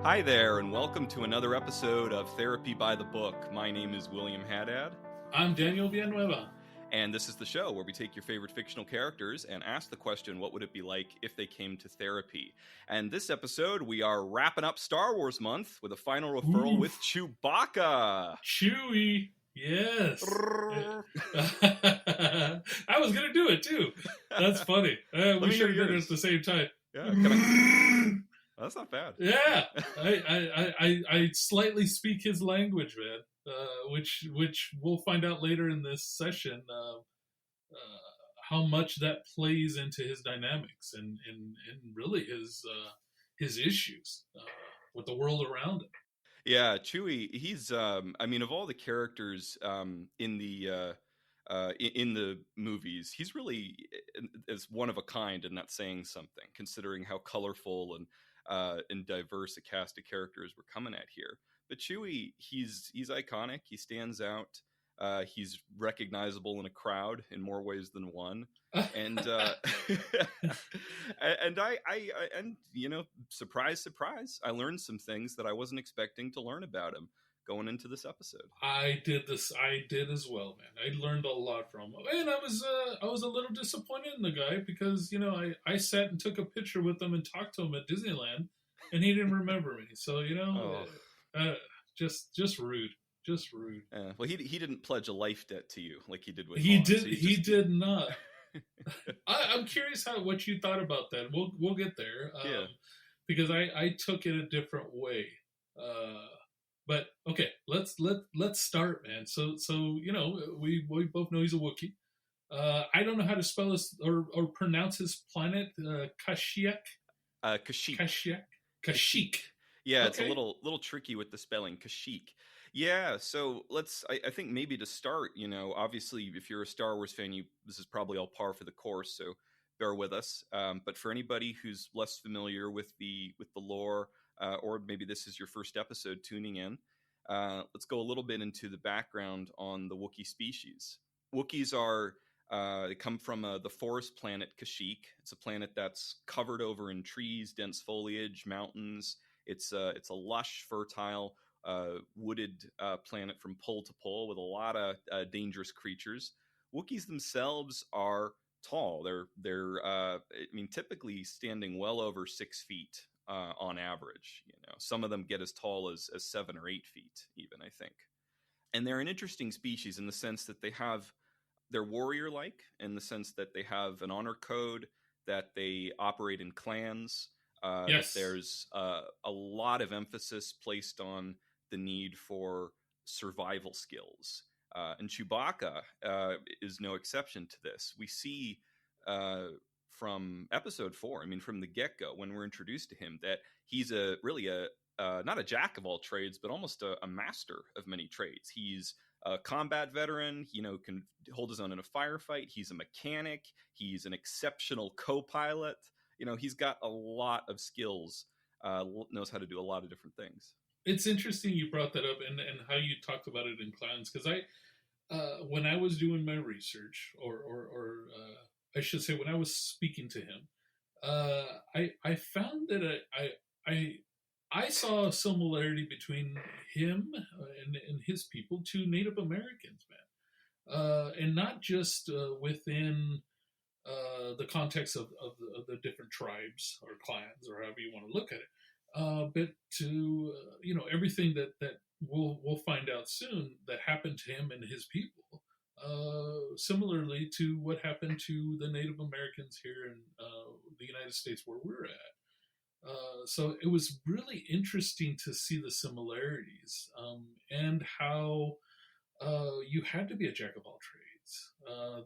Hi there, and welcome to another episode of Therapy by the Book. My name is William Haddad. I'm Daniel Villanueva. And this is the show where we take your favorite fictional characters and ask the question, what would it be like if they came to therapy? And this episode, we are wrapping up Star Wars month with a final referral with Chewbacca. Chewie, yes. I was going to do it, too. That's funny. We should have done it at the same time. Yeah, that's not bad. Yeah, I slightly speak his language, man. Which we'll find out later in this session. How much that plays into his dynamics and really his issues with the world around him. Yeah, Chewie. He's of all the characters in the movies, he's really is one of a kind, and that's saying something, considering how colorful and diverse a cast of characters we're coming at here. But Chewie, he's iconic. He stands out. He's recognizable in a crowd in more ways than one. And surprise, surprise, I learned some things that I wasn't expecting to learn about him going into this episode. I did as well, man. I learned a lot from him, and I was a little disappointed in the guy because I sat and took a picture with him and talked to him at Disneyland, and he didn't remember me. So just rude. Just rude. Well, he didn't pledge a life debt to you like he did with he Han, did. So he did not. I'm curious what you thought about that. We'll get there. Because I took it a different way. But okay, let's start, man. So we both know he's a Wookiee. I don't know how to spell his or pronounce his planet. Kashyyyk. Kashyyyk. Yeah, okay. It's a little tricky with the spelling. Kashyyyk. Yeah, so I think maybe to start, obviously if you're a Star Wars fan, this is probably all par for the course, so bear with us. But for anybody who's less familiar with the lore, or maybe this is your first episode tuning in, let's go a little bit into the background on the Wookiee species. Wookiees they come from the forest planet Kashyyyk. It's a planet that's covered over in trees, dense foliage, mountains. It's a lush, fertile, wooded planet from pole to pole with a lot of dangerous creatures. Wookiees themselves are tall. They're typically standing well over 6 feet on average. Some of them get as tall as 7 or 8 feet, even, I think. And they're an interesting species in the sense that they're warrior-like, in the sense that they have an honor code, that they operate in clans. Yes. There's a lot of emphasis placed on the need for survival skills. And Chewbacca is no exception to this. We see from episode 4, from the get-go, when we're introduced to him, that he's really not a jack of all trades, but almost a master of many trades. He's a combat veteran, can hold his own in a firefight. He's a mechanic. He's an exceptional co-pilot. He's got a lot of skills, knows how to do a lot of different things. It's interesting you brought that up and how you talked about it in clans, because when I was doing my research, or I should say when I was speaking to him, I found that I saw a similarity between him and his people to Native Americans, man, and not just within the context of the different tribes or clans or however you want to look at it, but to everything that we'll find out soon that happened to him and his people, similarly to what happened to the Native Americans here in the United States where we're at. So it was really interesting to see the similarities, and how you had to be a jack of all trades.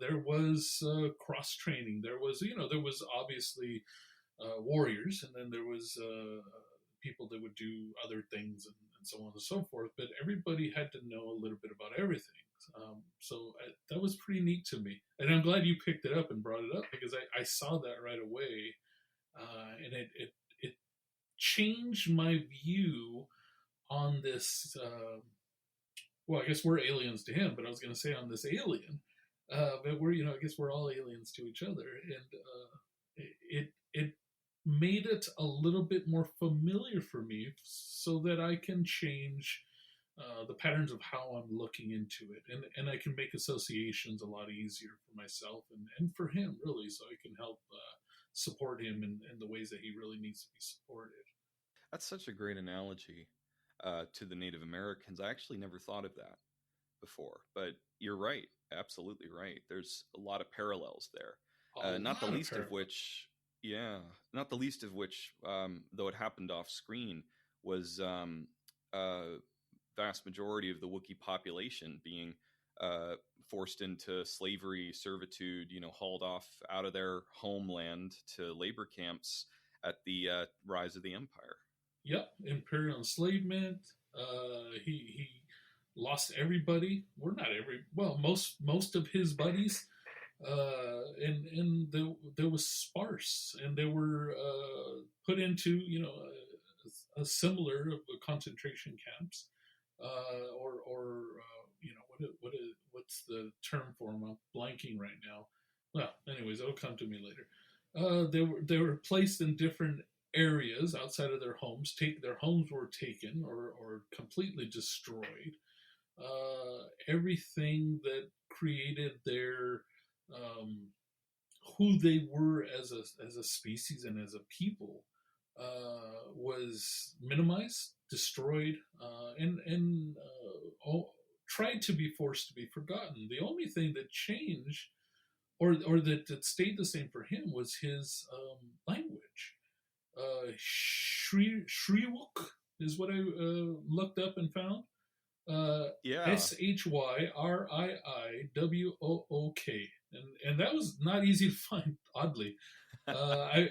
There was cross training. There was obviously warriors, and then there was people that would do other things and so on and so forth. But everybody had to know a little bit about everything. So that was pretty neat to me, and I'm glad you picked it up and brought it up, because I saw that right away, and it changed my view on this. Well, I guess we're aliens to him, but I was going to say on this alien. But I guess we're all aliens to each other, and it made it a little bit more familiar for me so that I can change the patterns of how I'm looking into it. And I can make associations a lot easier for myself and for him, really, so I can help support him in the ways that he really needs to be supported. That's such a great analogy to the Native Americans. I actually never thought of that before, but you're right. Absolutely right. There's a lot of parallels there. A Not the lot of least of parallel. which, yeah, not the least of which, though it happened off screen, was vast majority of the Wookiee population being uh, forced into slavery, servitude, hauled off out of their homeland to labor camps at the rise of the Empire. Yep, imperial enslavement. He lost everybody. Well, not every. Well, most of his buddies. There was sparse, and they were put into a similar concentration camps, what's the term for them? I'm blanking right now. Well, anyways, it'll come to me later. They were placed in different areas outside of their homes. Their homes were taken or completely destroyed. Everything that created their um, who they were as a species and as a people was minimized, destroyed, and tried to be forced to be forgotten. The only thing that changed or that stayed the same for him was his language. Shriwuk is what I looked up and found. Yeah. Shriiwook, and that was not easy to find. Oddly, I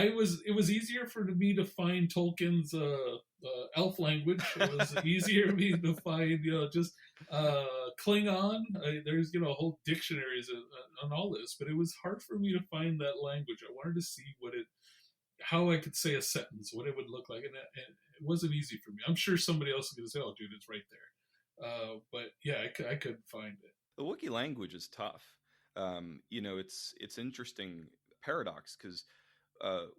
was it was easier for me to find Tolkien's elf language. It was easier for me to find just Klingon. There's whole dictionaries on all this, but it was hard for me to find that language. I wanted to see how I could say a sentence, what it would look like, and it wasn't easy for me. I'm sure somebody else is going to say, "Oh, dude, it's right there." But yeah, I couldn't find it. The Wookiee language is tough. It's interesting paradox because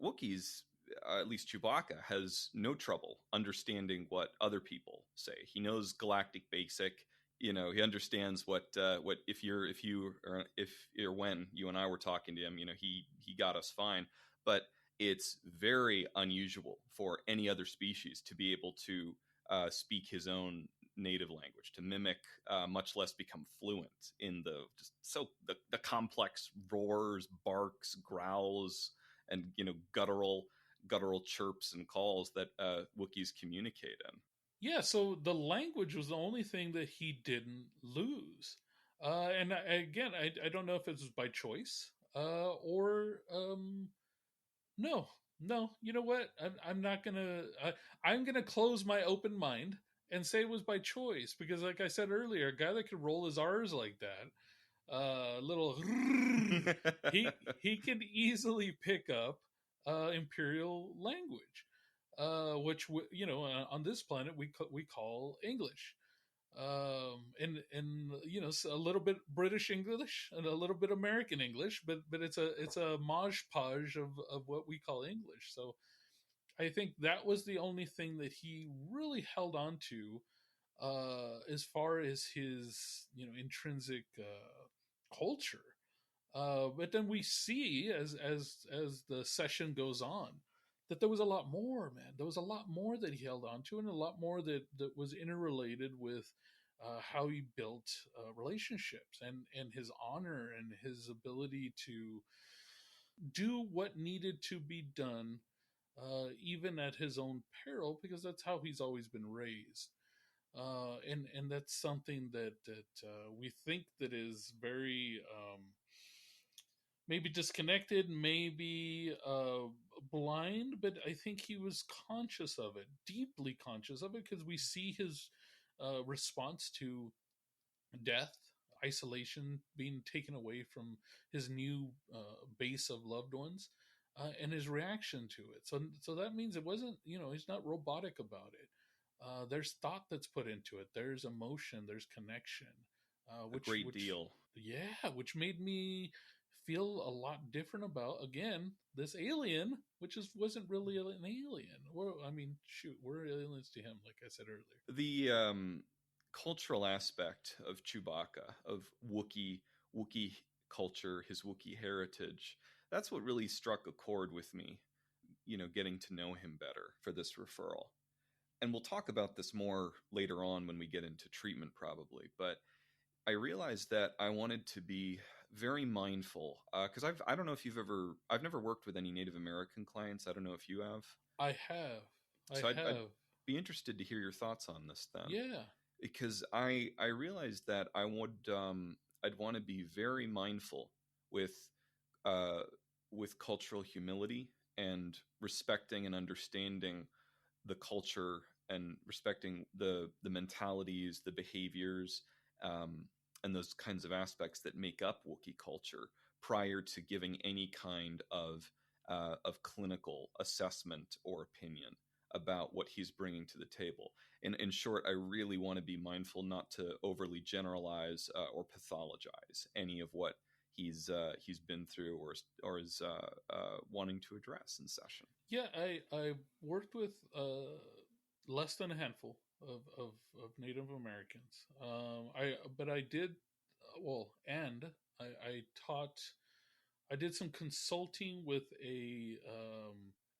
Wookiees, at least Chewbacca, has no trouble understanding what other people say. He knows galactic basic. He understands what if when you and I were talking to him, he got us fine. But it's very unusual for any other species to be able to speak his own native language, to mimic, much less become fluent in the complex roars, barks, growls, and guttural chirps and calls that Wookiees communicate in. Yeah, so the language was the only thing that he didn't lose. Again, I don't know if it was by choice or no, no. You know what? I'm not gonna. I'm gonna close my open mind and say it was by choice because, like I said earlier, a guy that could roll his R's like that, little he can easily pick up imperial language, which on this planet we call English, and a little bit British English and a little bit American English, but it's a mosh podge of what we call English. So I think that was the only thing that he really held on to as far as his intrinsic culture. But then we see as the session goes on that there was a lot more, man. There was a lot more that he held on to, and a lot more that was interrelated with how he built relationships and his honor and his ability to do what needed to be done, even at his own peril, because that's how he's always been raised. And that's something that we think that is very maybe disconnected, maybe blind, but I think he was conscious of it, deeply conscious of it, because we see his response to death, isolation, being taken away from his new base of loved ones, and his reaction to it. So that means it wasn't, he's not robotic about it. There's thought that's put into it. There's emotion. There's connection. A great dewhich deal. Yeah, which made me feel a lot different about, again, this alien, which wasn't really an alien. Well, I mean, shoot, we're aliens to him, like I said earlier. The cultural aspect of Chewbacca, of Wookie culture, his Wookie heritage, that's what really struck a chord with me, getting to know him better for this referral. And we'll talk about this more later on when we get into treatment, probably. But I realized that I wanted to be very mindful because I don't know if I've never worked with any Native American clients. I don't know if you have. I have. I So I'd have. be interested to hear your thoughts on this then, Yeah. because I realized that I'd want to be very mindful with uh, cultural humility and respecting and understanding the culture and respecting the mentalities, the behaviors, um, and those kinds of aspects that make up Wookiee culture prior to giving any kind of clinical assessment or opinion about what he's bringing to the table. In short, I really want to be mindful not to overly generalize or pathologize any of what he's been through or is wanting to address in session. Yeah, I worked with less than a handful of Native Americans. But I did and I taught. I did some consulting with a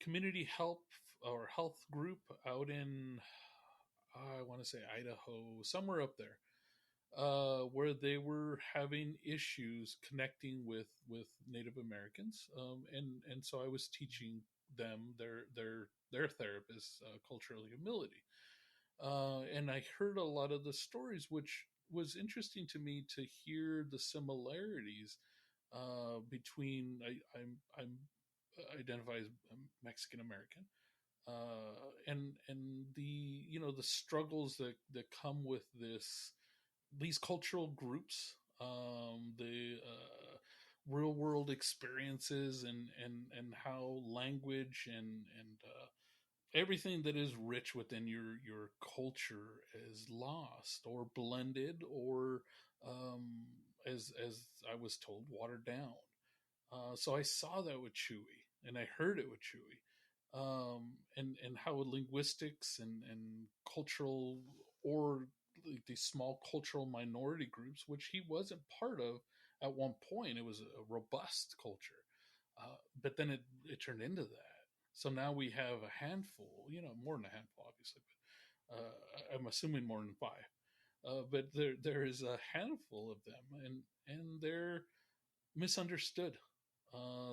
community help or health group out in, I want to say Idaho, somewhere up there, where they were having issues connecting with Native Americans, and so I was teaching them their therapist cultural humility, and I heard a lot of the stories, which was interesting to me to hear the similarities between I'm identify as Mexican American, and the the struggles that come with these cultural groups, the real world experiences, and how language and everything that is rich within your culture is lost or blended or as I was told, watered down. So I saw that with Chewy, and I heard it with Chewy, and how linguistics and cultural, or these small cultural minority groups, which he wasn't part of at one point. It was a robust culture, but then it turned into that. So now we have a handful, more than a handful, obviously, but I'm assuming more than five. But there is a handful of them, and they're misunderstood.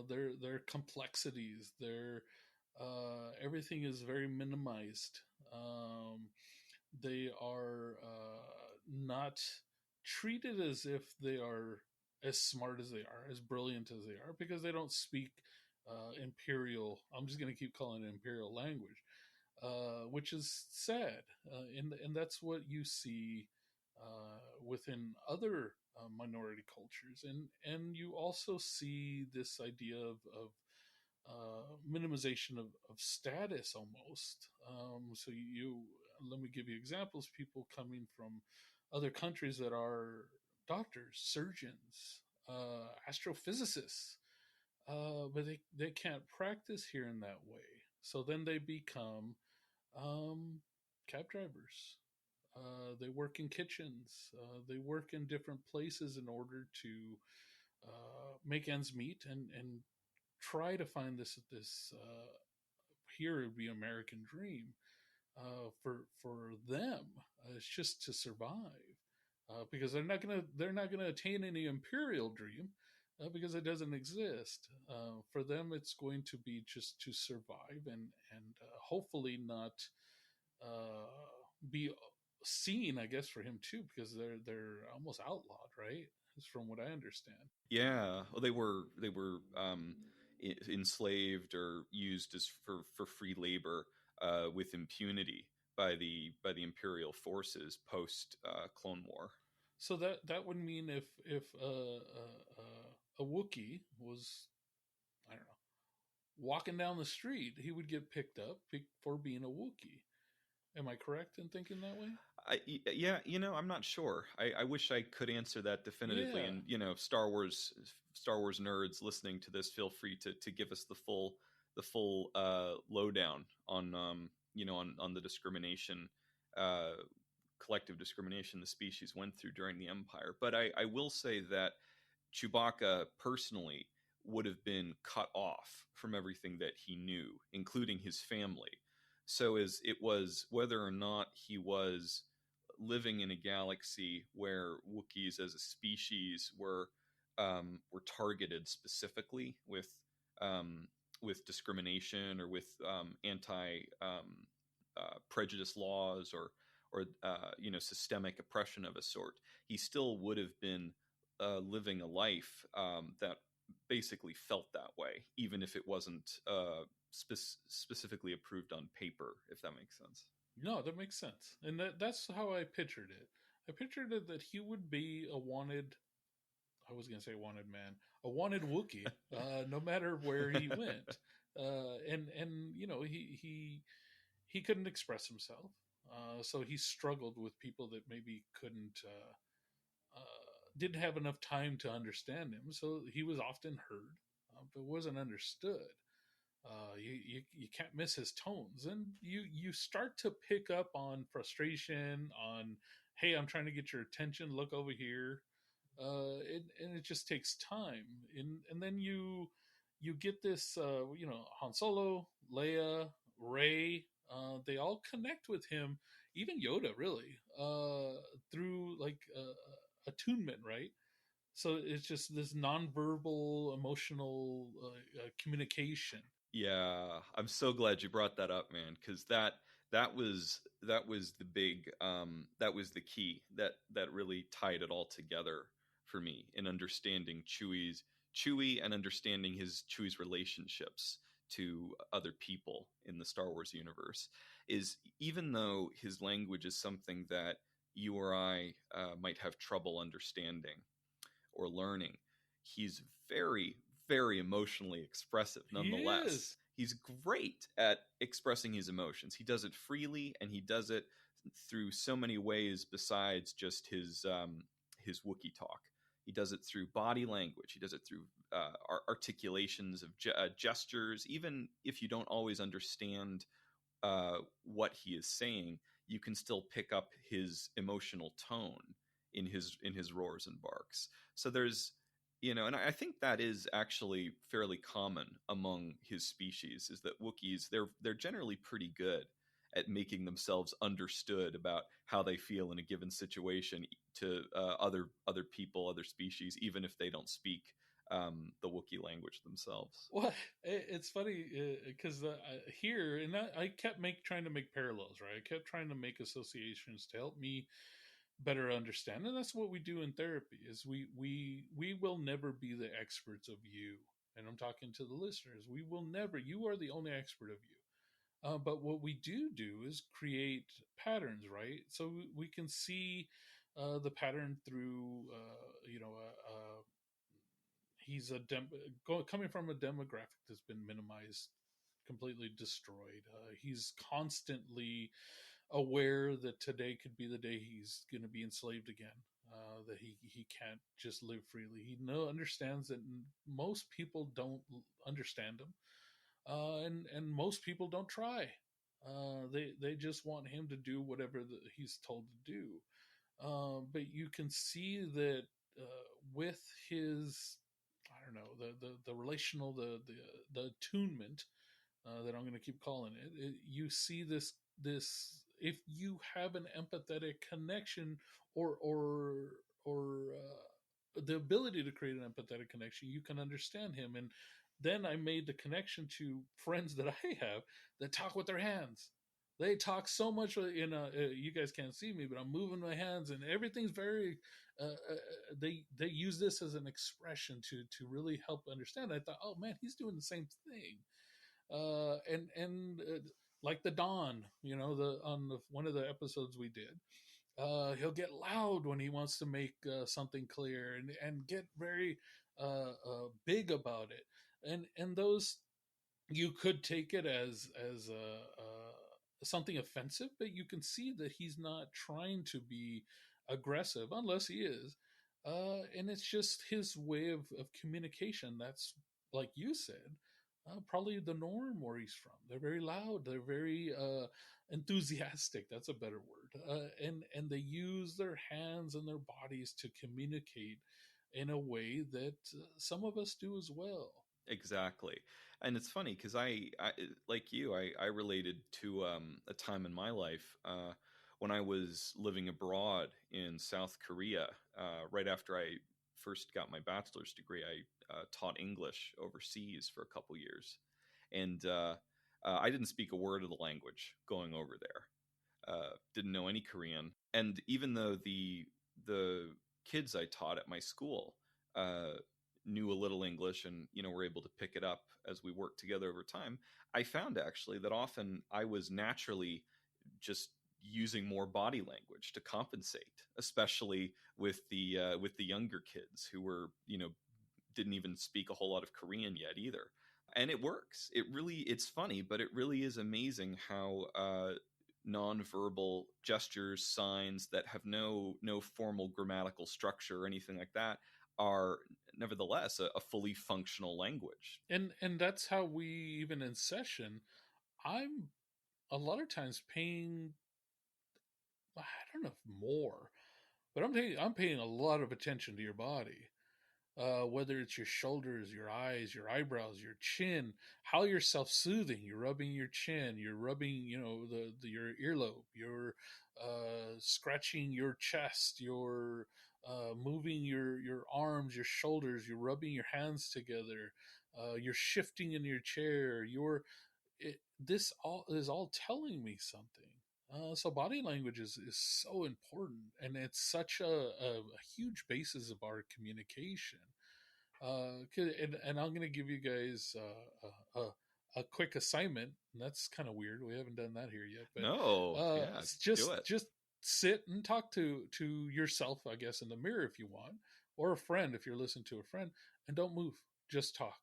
Their complexities, their everything is very minimized. They are not treated as if they are as smart as they are, as brilliant as they are, because they don't speak imperial. I'm just going to keep calling it imperial language, which is sad, and that's what you see within other minority cultures, and you also see this idea of minimization of status almost. So you let me give you examples. People coming from other countries that are doctors, surgeons, astrophysicists, but they can't practice here in that way. So then they become um, cab drivers. They work in kitchens. They work in different places in order to make ends meet and try to find this here would be American dream for them. It's just to survive, because they're not gonna attain any imperial dream, because it doesn't exist. For them, it's going to be just to survive and hopefully not be seen. I guess for him too, because they're almost outlawed, right? Is from what I understand. Yeah, well, they were enslaved or used as for free labor with impunity by the imperial forces post Clone War. So that would mean if a Wookiee was, I don't know, walking down the street, he would get picked up for being a Wookiee. Am I correct in thinking that way? Yeah, I'm not sure. I wish I could answer that definitively. Yeah. And Star Wars nerds listening to this, feel free to give us the full lowdown on on the discrimination, uh, collective discrimination the species went through during the Empire. But I will say that Chewbacca personally would have been cut off from everything that he knew, including his family. So as it was whether or not he was living in a galaxy where Wookiees as a species were targeted specifically with discrimination or with anti prejudice laws or systemic oppression of a sort, he still would have been living a life that basically felt that way, even if it wasn't specifically approved on paper, if that makes sense. No, that makes sense. And that's how I pictured it. I pictured it that he would be a wanted, I was going to say wanted man, a wanted Wookiee, no matter where he went. And he couldn't express himself. So he struggled with people that maybe couldn't, didn't have enough time to understand him. So he was often heard, but wasn't understood. You can't miss his tones, and you start to pick up on frustration, on hey, I'm trying to get your attention, look over here. And it just takes time, and then you get this, Han Solo, Leia, Ray, they all connect with him, even Yoda, really, through like attunement, right? So it's just this nonverbal emotional communication. Yeah, I'm so glad you brought that up, man, because that was the big that was the key that really tied it all together for me in understanding Chewie and understanding Chewie's relationships to other people in the Star Wars universe is, even though his language is something that you or I might have trouble understanding or learning, he's very, very emotionally expressive He nonetheless. is. He's great at expressing his emotions. He does it freely, and he does it through so many ways besides just his Wookiee talk. He does it through body language. He does it through articulations of gestures. Even if you don't always understand what he is saying, you can still pick up his emotional tone in his roars and barks. So there's and I think that is actually fairly common among his species, is that Wookiees, they're generally pretty good at making themselves understood about how they feel in a given situation to other people, other species, even if they don't speak the Wookiee language themselves. Well, it's funny because here, and I kept trying to make parallels, right? I kept trying to make associations to help me better understand, and that's what we do in therapy. Is we will never be the experts of you, and I'm talking to the listeners. We will never. You are the only expert of you. But what we do is create patterns, right? So we can see the pattern through, he's coming from a demographic that's been minimized, completely destroyed. He's constantly aware that today could be the day he's going to be enslaved again. That he can't just live freely. He understands that most people don't understand him, and most people don't try. They just want him to do whatever he's told to do. But you can see that with his, I don't know, the relational, the attunement, that I'm going to keep calling it. You see this if you have an empathetic connection, or the ability to create an empathetic connection, you can understand him. And then I made the connection to friends that I have that talk with their hands. They talk so much you guys can't see me, but I'm moving my hands, and everything's very. They use this as an expression to really help understand. I thought, oh man, he's doing the same thing. And like the Don, one of the episodes we did, he'll get loud when he wants to make something clear, and get very big about it. And those, you could take it as something offensive, but you can see that he's not trying to be aggressive unless he is. And it's just his way of communication. That's, like you said, probably the norm where he's from. They're very loud. They're very enthusiastic. That's a better word. And they use their hands and their bodies to communicate in a way that some of us do as well. Exactly. And it's funny because I like you, I related to a time in my life when I was living abroad in South Korea. Right after I first got my bachelor's degree, I taught English overseas for a couple years. And I didn't speak a word of the language going over there. Didn't know any Korean. And even though the kids I taught at my school uh, knew a little English and were able to pick it up as we worked together over time, I found actually that often I was naturally just using more body language to compensate, especially with the younger kids who were didn't even speak a whole lot of Korean yet either. And it works. It's funny, but it really is amazing how nonverbal gestures, signs that have no formal grammatical structure or anything like that are nevertheless a fully functional language. And that's how we, even in session, I'm a lot of times paying, I don't know if more, but I'm paying a lot of attention to your body. Whether it's your shoulders, your eyes, your eyebrows, your chin, how you're self-soothing. You're rubbing your chin. You're rubbing, your earlobe. You're scratching your chest. You're moving your arms, your shoulders. You're rubbing your hands together. You're shifting in your chair. This all is all telling me something. So body language is so important, and it's such a huge basis of our communication. And I'm going to give you guys a quick assignment. And that's kind of weird. We haven't done that here yet, but No, yeah, do it. just sit and talk to yourself, I guess, in the mirror if you want, or a friend if you're listening to a friend, and don't move. Just talk,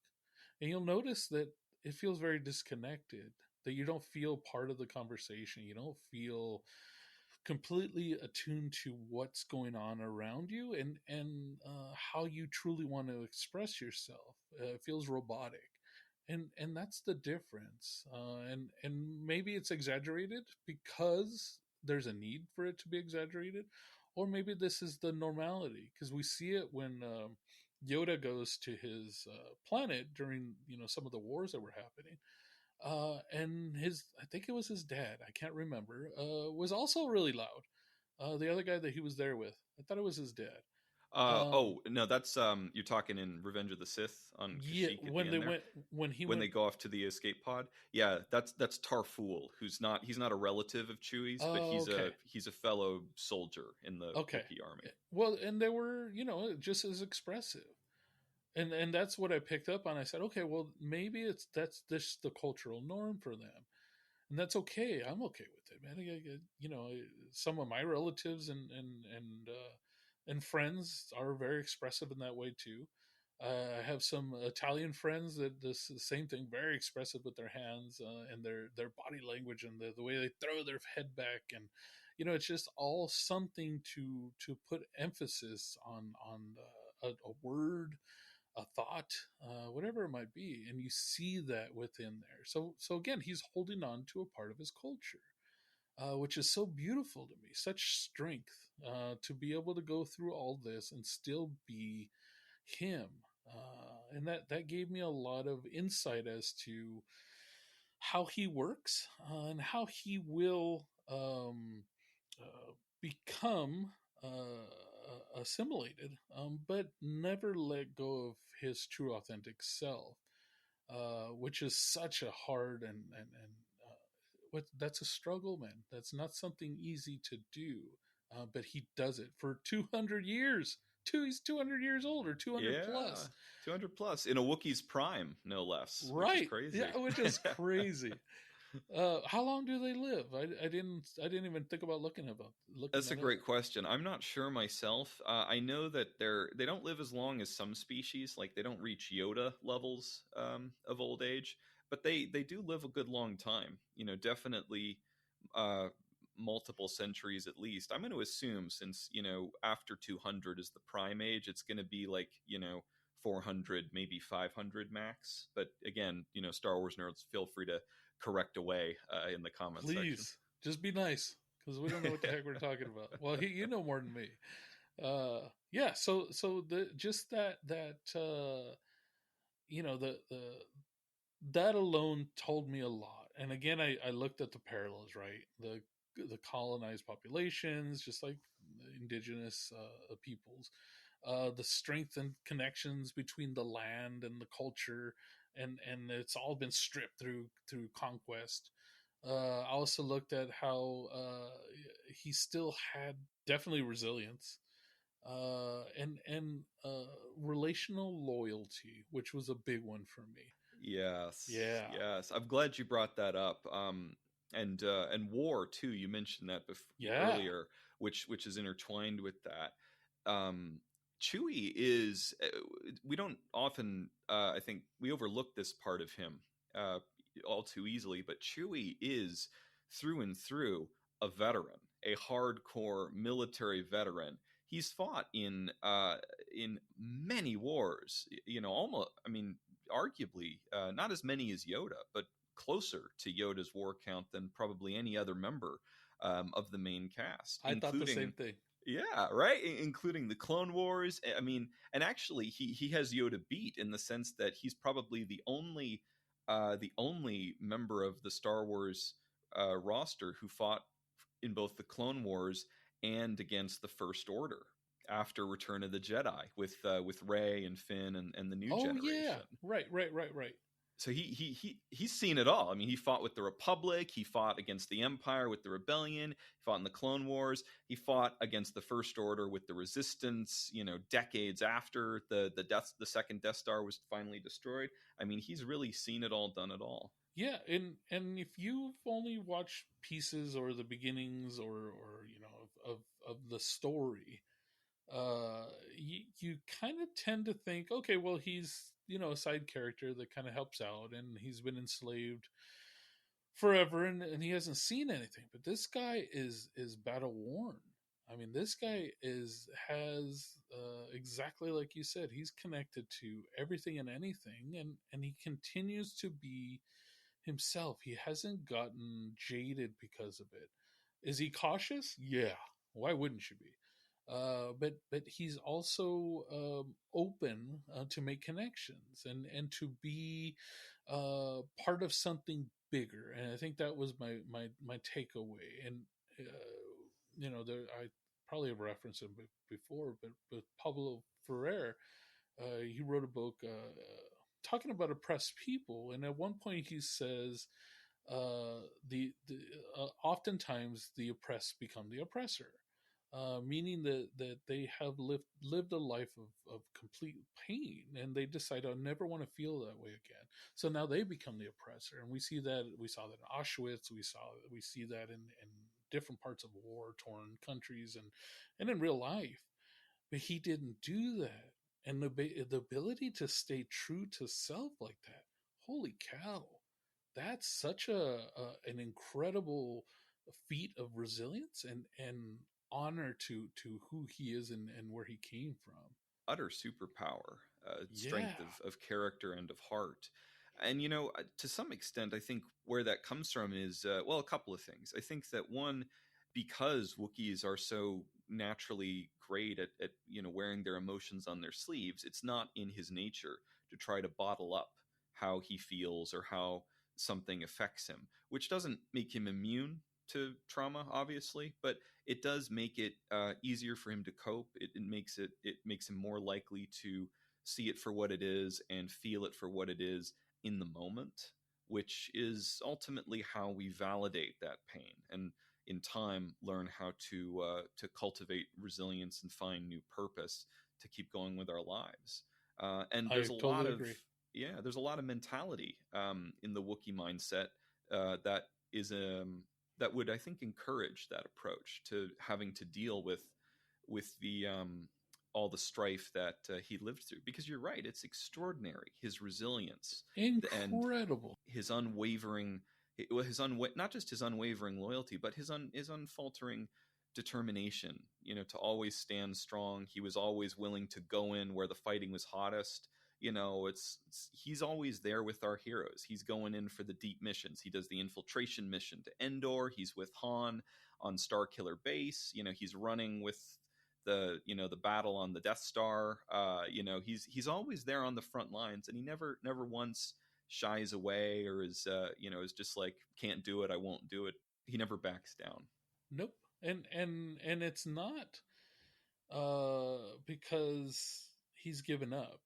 and you'll notice that it feels very disconnected. That you don't feel part of the conversation. You don't feel completely attuned to what's going on around you, and how you truly want to express yourself. It feels robotic, and that's the difference. And maybe it's exaggerated because there's a need for it to be exaggerated, or maybe this is the normality because we see it when Yoda goes to his planet during some of the wars that were happening, and I think it was his dad, I can't remember, was also really loud. The other guy that he was there with, I thought it was his dad. Oh no, that's you're talking in Revenge of the Sith on Yeah, Kashyyyk at the when end there. he When went. they go off to the escape pod, yeah, that's Tarful, he's not a relative of Chewie's, but Oh, okay. he's a fellow soldier in the Okay. Wookiee army. Well, and they were, just as expressive. And that's what I picked up on. I said, okay, well, maybe that's this the cultural norm for them, and that's okay. I'm okay with it, man. Some of my relatives and friends are very expressive in that way too. I have some Italian friends that this the same thing, very expressive with their hands and their body language and the way they throw their head back, and it's just all something to put emphasis on a word, a thought, whatever it might be, and you see that within there. So again, he's holding on to a part of his culture, which is so beautiful to me. Such strength to be able to go through all this and still be him. And that gave me a lot of insight as to how he works and how he will become assimilated, but never let go of his true authentic self, which is such a hard and that's a struggle, man. That's not something easy to do, but he does it for 200 years. He's 200 years old, or 200 Yeah, plus. 200 plus in a Wookiee's prime, no less, which is Right? crazy. Yeah, which is crazy. How long do they live? I didn't even think about looking That's a that up. great question. I'm not sure myself. I know that they don't live as long as some species, like they don't reach Yoda levels of old age, but they do live a good long time. Definitely uh, multiple centuries at least. I'm going to assume, since after 200 is the prime age, it's going to be like 400, maybe 500 max. But again, Star Wars nerds, feel free to correct away in the comments section. Please, just be nice, because we don't know what the heck we're talking about. Well, you know more than me. Yeah. So the just that the that alone told me a lot. And again, I looked at the parallels, right? The colonized populations, just like indigenous peoples, the strength and connections between the land and the culture, and it's all been stripped through conquest. I also looked at how he still had definitely resilience, and relational loyalty, which was a big one for me. Yes, Yeah, yes. I'm glad you brought that up. And war too. You mentioned that yeah. earlier, which is intertwined with that. Chewie is. We don't often. I think we overlook this part of him uh, all too easily. But Chewie is through and through a veteran, a hardcore military veteran. He's fought in many wars. Almost. I mean, arguably not as many as Yoda, but closer to Yoda's war count than probably any other member of the main cast, I thought the same including thing. yeah, right, including the Clone Wars. I mean, and actually, he has Yoda beat in the sense that he's probably the only member of the Star Wars roster who fought in both the Clone Wars and against the First Order after Return of the Jedi with Rey and Finn and the new Oh yeah, generation. right. So he's seen it all. I mean, he fought with the Republic, he fought against the Empire with the Rebellion, he fought in the Clone Wars, he fought against the First Order with the Resistance. Decades after the second Death Star was finally destroyed. I mean, he's really seen it all, done it all. Yeah, and if you've only watched pieces or the beginnings or of the story, you kind of tend to think, okay, well, he's a side character that kind of helps out, and he's been enslaved forever, and he hasn't seen anything. But this guy is battle worn. I mean, this guy has exactly like you said. He's connected to everything and anything, and he continues to be himself. He hasn't gotten jaded because of it. Is he cautious? Yeah. Why wouldn't you be? But he's also open to make connections and to be part of something bigger. And I think that was my takeaway. And there I probably have referenced him before, but with Pablo Ferrer, he wrote a book talking about oppressed people, and at one point he says the oftentimes the oppressed become the oppressor, meaning that they have lived a life of complete pain, and they decide, I never want to feel that way again. So now they become the oppressor, and we saw that in Auschwitz. We see that in different parts of war torn countries, and in real life. But he didn't do that, and the ability to stay true to self like that, holy cow, that's such an incredible feat of resilience and honor to who he is and where he came from. Utter superpower, Yeah. strength of character and of heart. And, to some extent, I think where that comes from is, well, a couple of things. I think that one, because Wookiees are so naturally great at wearing their emotions on their sleeves, it's not in his nature to try to bottle up how he feels or how something affects him, which doesn't make him immune to trauma, obviously, but it does make it easier for him to cope. It makes him more likely to see it for what it is and feel it for what it is in the moment, which is ultimately how we validate that pain and in time learn how to cultivate resilience and find new purpose to keep going with our lives. And I totally agree. there's a lot of mentality in the Wookiee mindset that is that would, I think, encourage that approach to having to deal with the all the strife that he lived through. Because you're right, it's extraordinary, his resilience and Incredible. his unwavering not just his unwavering loyalty, but his unfaltering determination. To always stand strong. He was always willing to go in where the fighting was hottest. He's always there with our heroes. He's going in for the deep missions. He does the infiltration mission to Endor. He's with Han on Starkiller Base. He's running with the battle on the Death Star. He's always there on the front lines, and he never once shies away or is just like, can't do it, I won't do it. He never backs down. Nope. And it's not because he's given up,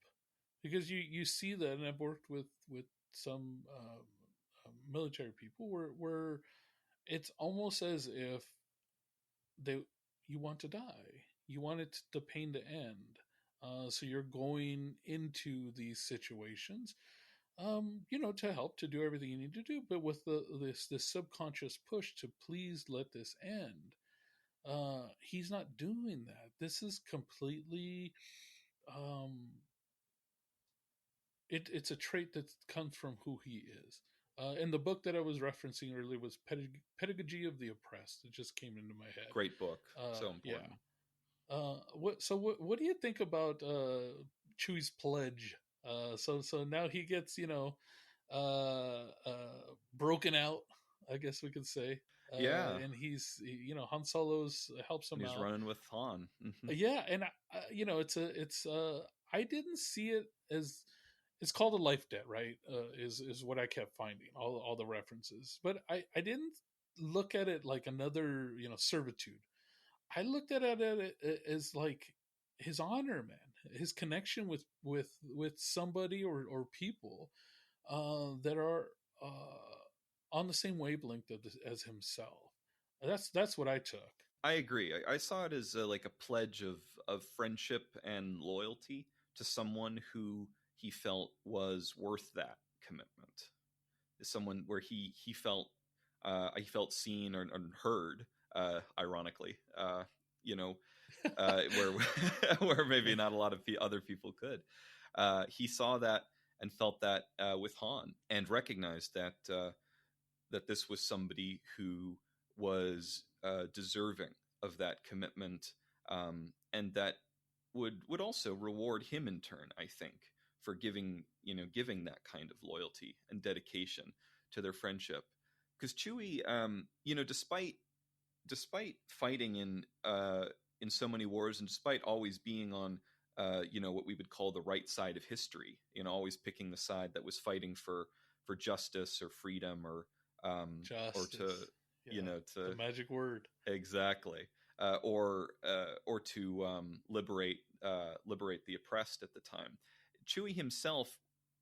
because you see that, and I've worked with some military people where it's almost as if you want to die, you want it the pain to end, so you're going into these situations to help, to do everything you need to do, but with this subconscious push to please let this end. He's not doing that. This is completely it's a trait that comes from who he is. And the book that I was referencing earlier was Pedagogy of the Oppressed. It just came into my head. Great book. So important. Yeah. What do you think about Chewie's pledge? So now he gets broken out, I guess we could say. And Han Solo's helps him out. He's running with Han. Mm-hmm. Yeah, and I didn't see it as, it's called a life debt, right? Is what I kept finding, all the references, but I didn't look at it like another servitude. I looked at it as like his honor, man, his connection with somebody or people that are on the same wavelength as himself. That's what I took. I agree. I saw it as like a pledge of friendship and loyalty to someone who he felt was worth that commitment. Someone where he felt seen or heard. Ironically, where maybe not a lot of other people could. He saw that and felt that with Han, and recognized that that this was somebody who was deserving of that commitment, and that would also reward him in turn, I think, for giving that kind of loyalty and dedication to their friendship. Because Chewie, despite fighting in so many wars, and despite always being on what we would call the right side of history, always picking the side that was fighting for justice or freedom or justice. To the magic word, exactly, or to liberate the oppressed at the time. Chewie himself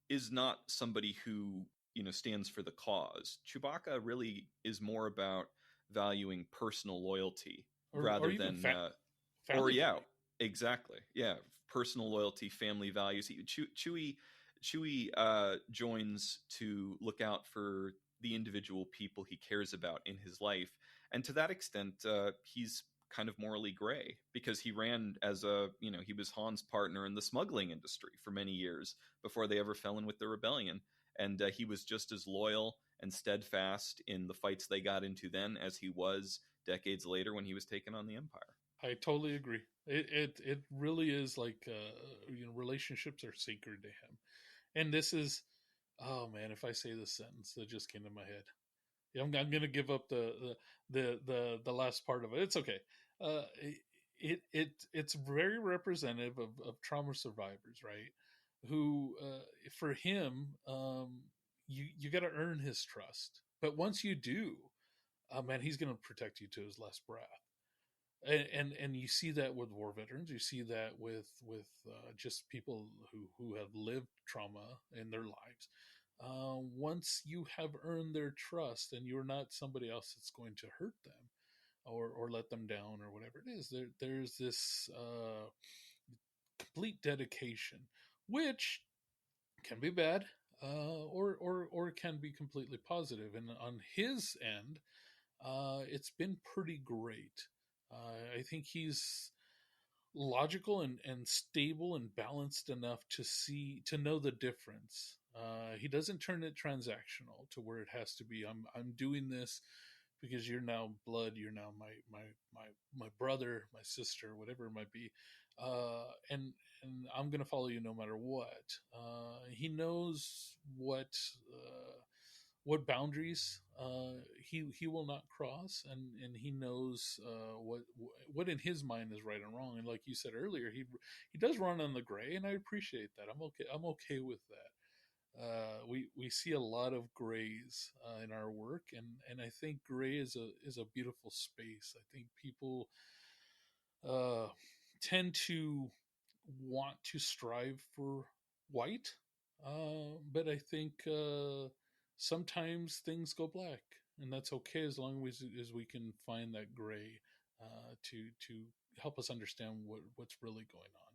is not somebody who stands for the cause. Chewbacca really is more about valuing personal loyalty rather than exactly, personal loyalty, family values. Chewie joins to look out for the individual people he cares about in his life, and to that extent, he's kind of morally gray, because he ran as he was Han's partner in the smuggling industry for many years before they ever fell in with the rebellion, and he was just as loyal and steadfast in the fights they got into then as he was decades later when he was taking on the Empire. I totally agree. It really is like relationships are sacred to him, and this is, oh man, if I say this sentence that just came to my head, I'm going to give up the last part of it. It's okay. It's very representative of trauma survivors, right? Who, for him, you got to earn his trust. But once you do, man, he's going to protect you to his last breath. And you see that with war veterans. You see that with just people who have lived trauma in their lives. Once you have earned their trust, and you're not somebody else that's going to hurt them or let them down or whatever it is, there's this complete dedication, which can be bad, or can be completely positive. And on his end, it's been pretty great. I think he's logical and stable and balanced enough to know the difference He doesn't turn it transactional to where it has to be. I'm doing this because you're now blood. You're now my brother, my sister, whatever it might be, and I'm gonna follow you no matter what. He knows what boundaries he will not cross, and he knows what in his mind is right and wrong. And like you said earlier, he does run on the gray, and I appreciate that. I'm okay with that. We see a lot of grays in our work, and I think gray is a beautiful space. I think people uh, tend to want to strive for white, but I think sometimes things go black, and that's okay as long as we can find that gray to help us understand what's really going on.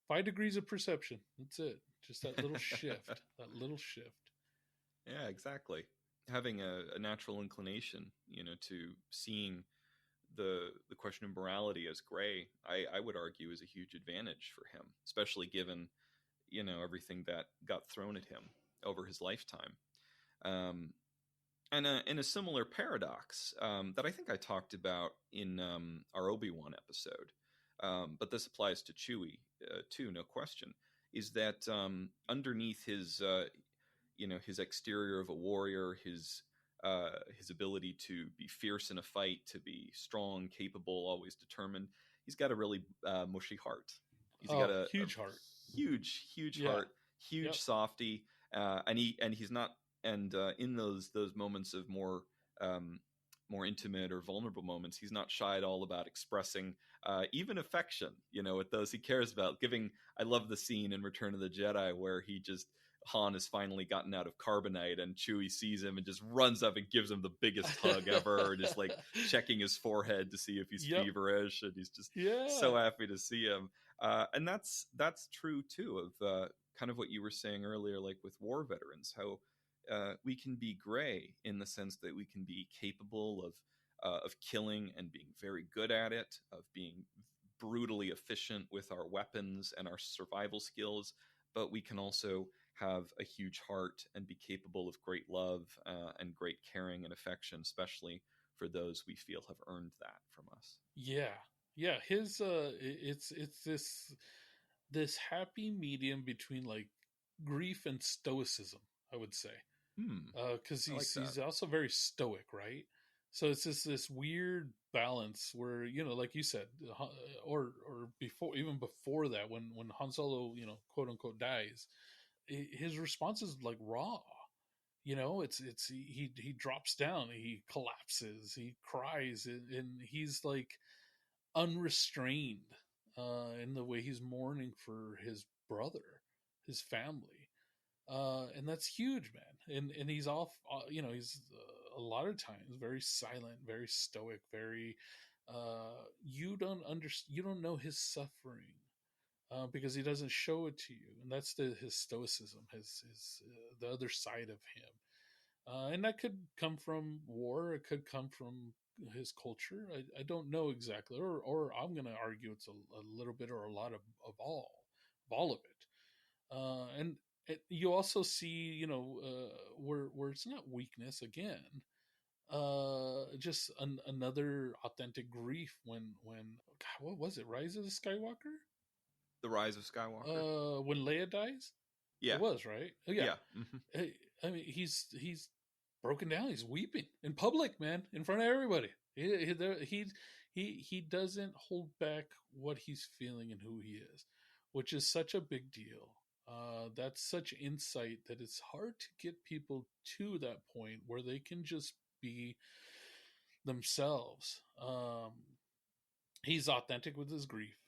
5 degrees of perception. That's it. Just that little shift. That little shift. Yeah, exactly. Having a natural inclination, to seeing the question of morality as gray, I would argue is a huge advantage for him, especially given everything that got thrown at him over his lifetime. And in a similar paradox that I think I talked about in our Obi-Wan episode, but this applies to Chewie too, no question, is that underneath his exterior of a warrior, his ability to be fierce in a fight, to be strong, capable, always determined, he's got a really mushy heart. He's got a huge heart, huge yeah. heart, huge Yep. softy, and he's not. And in those moments of more intimate or vulnerable moments, he's not shy at all about expressing even affection, with those he cares about. I love the scene in Return of the Jedi where Han has finally gotten out of carbonite, and Chewie sees him and just runs up and gives him the biggest hug ever, just like checking his forehead to see if he's feverish, and he's just so happy to see him. And that's true too of kind of what you were saying earlier, like with war veterans, how we can be gray in the sense that we can be capable of killing and being very good at it, of being brutally efficient with our weapons and our survival skills, but we can also have a huge heart and be capable of great love and great caring and affection, especially for those we feel have earned that from us. Yeah. His it's this happy medium between like grief and stoicism, I would say. Because he's also very stoic, right? So it's this weird balance where, like you said, or even before that, when Han Solo, quote unquote, dies, his response is like raw. He drops down, he collapses, he cries, and he's like unrestrained in the way he's mourning for his brother, his family. And that's huge, man. And he's off. He's a lot of times very silent, very stoic, very. You don't know his suffering because he doesn't show it to you, and that's his stoicism, his the other side of him. And that could come from war. It could come from his culture. I don't know exactly, or I'm going to argue it's a little bit or a lot of all of it. And you also see, where it's not weakness again, just another authentic grief when God, what was it? Rise of the Skywalker? The Rise of Skywalker. When Leia dies, yeah, it was right. Yeah. Mm-hmm. I mean, he's broken down. He's weeping in public, man, in front of everybody. He doesn't hold back what he's feeling and who he is, which is such a big deal. That's such insight that it's hard to get people to that point where they can just be themselves. He's authentic with his grief,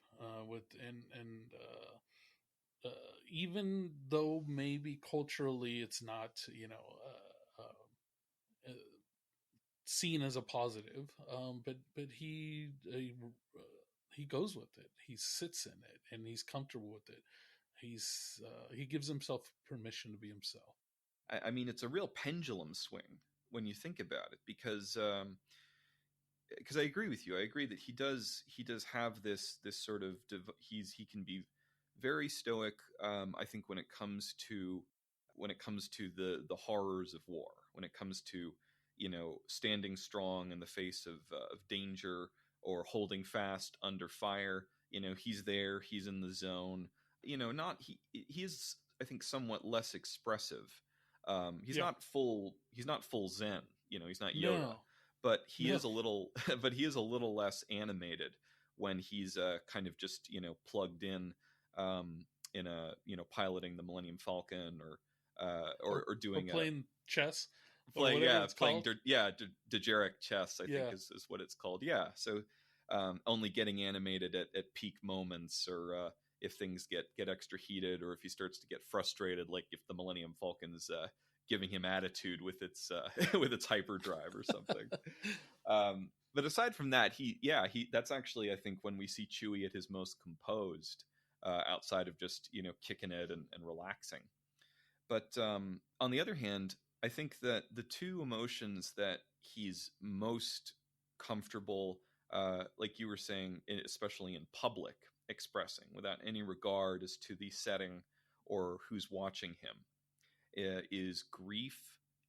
even though maybe culturally it's not, seen as a positive, but he goes with it. He sits in it, and he's comfortable with it. He gives himself permission to be himself. I mean, it's a real pendulum swing when you think about it, because I agree with you. I agree that he does have this sort of he can be very stoic. I think when it comes to when it comes to the horrors of war, when it comes to, standing strong in the face of danger, or holding fast under fire. He's there, he's in the zone. Not he is, I think, somewhat less expressive. He's Yeah. not full Zen. He's not Yoda, No. but he No. is a little but he is a little less animated when he's kind of just plugged in a piloting the Millennium Falcon, or Or doing a playing chess or play whatever yeah it's playing called. Dejeric chess, I think Yeah. is what it's called. Yeah, so only getting animated at peak moments, or if things get extra heated, or if he starts to get frustrated, like if the Millennium Falcon's giving him attitude with its with its hyperdrive or something. But aside from that, he that's actually, I think, when we see Chewie at his most composed, outside of just kicking it and relaxing. But on the other hand, I think that the two emotions that he's most comfortable, like you were saying, especially in public, expressing without any regard as to the setting or who's watching him, is grief,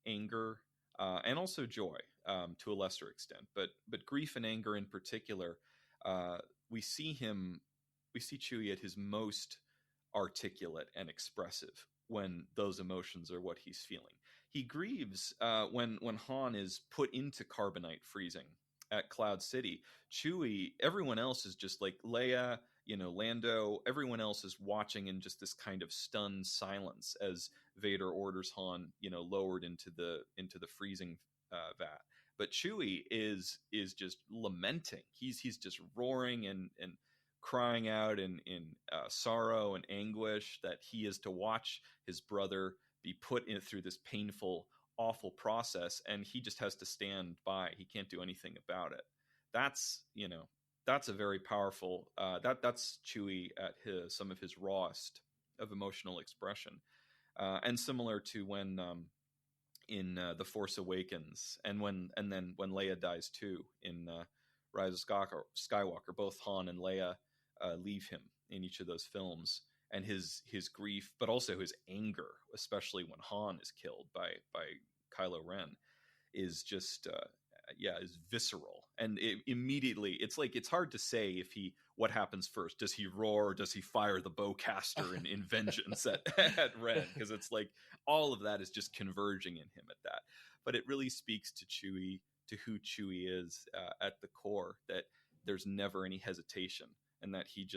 anger, and also joy, to a lesser extent. But grief and anger in particular, uh, we see him, we see Chewie at his most articulate and expressive when those emotions are what he's feeling. He grieves when Han is put into carbonite freezing at Cloud City. Chewie, everyone else is just like Leia, Lando. Everyone else is watching in just this kind of stunned silence as Vader orders Han, lowered into the freezing vat. But Chewie is just lamenting. He's just roaring and crying out in sorrow and anguish that he is to watch his brother be put in through this painful, awful process, and he just has to stand by. He can't do anything about it. That's a very powerful. That's Chewie at some of his rawest of emotional expression, and similar to when in The Force Awakens, and then when Leia dies too in Rise of Skywalker. Both Han and Leia leave him in each of those films, and his grief, but also his anger, especially when Han is killed by Kylo Ren, is just is visceral. And immediately, it's hard to say what happens first. Does he roar, or does he fire the bowcaster in vengeance at Ren? Because it's like all of that is just converging in him at that. But it really speaks to Chewie, to who Chewie is at the core, that there's never any hesitation, and that he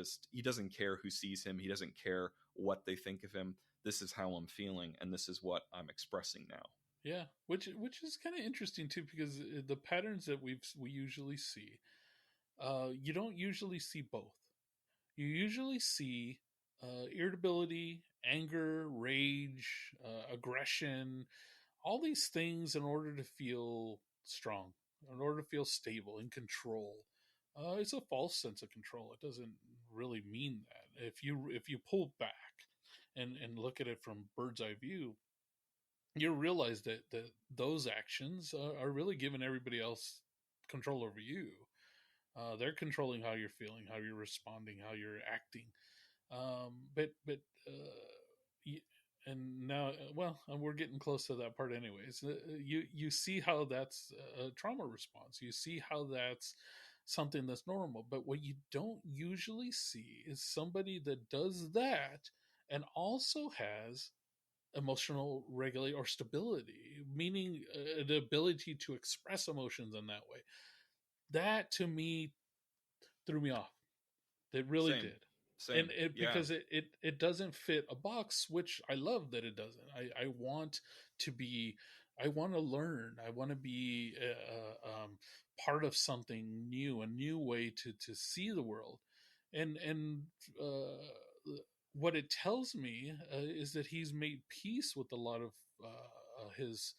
doesn't care who sees him. He doesn't care what they think of him. This is how I'm feeling, and this is what I'm expressing now. Yeah, which is kind of interesting too, because the patterns that we usually see, you don't usually see both. You usually see irritability, anger, rage, aggression, all these things in order to feel strong, in order to feel stable, in control. It's a false sense of control. It doesn't really mean that. If you pull back and look at it from bird's eye view, you realize that those actions are really giving everybody else control over you. They're controlling how you're feeling, how you're responding, how you're acting. But and now, well, we're getting close to that part, anyways. You see how that's a trauma response. You see how that's something that's normal. But what you don't usually see is somebody that does that and also has emotional regulate or stability, meaning the ability to express emotions in that way. That to me threw me off. It really Same, did. And same, yeah. because it doesn't fit a box, which I love that it doesn't. I want to be, I want to learn, I want to be part of something new, a new way to see the world. And what it tells me is that he's made peace with a lot of his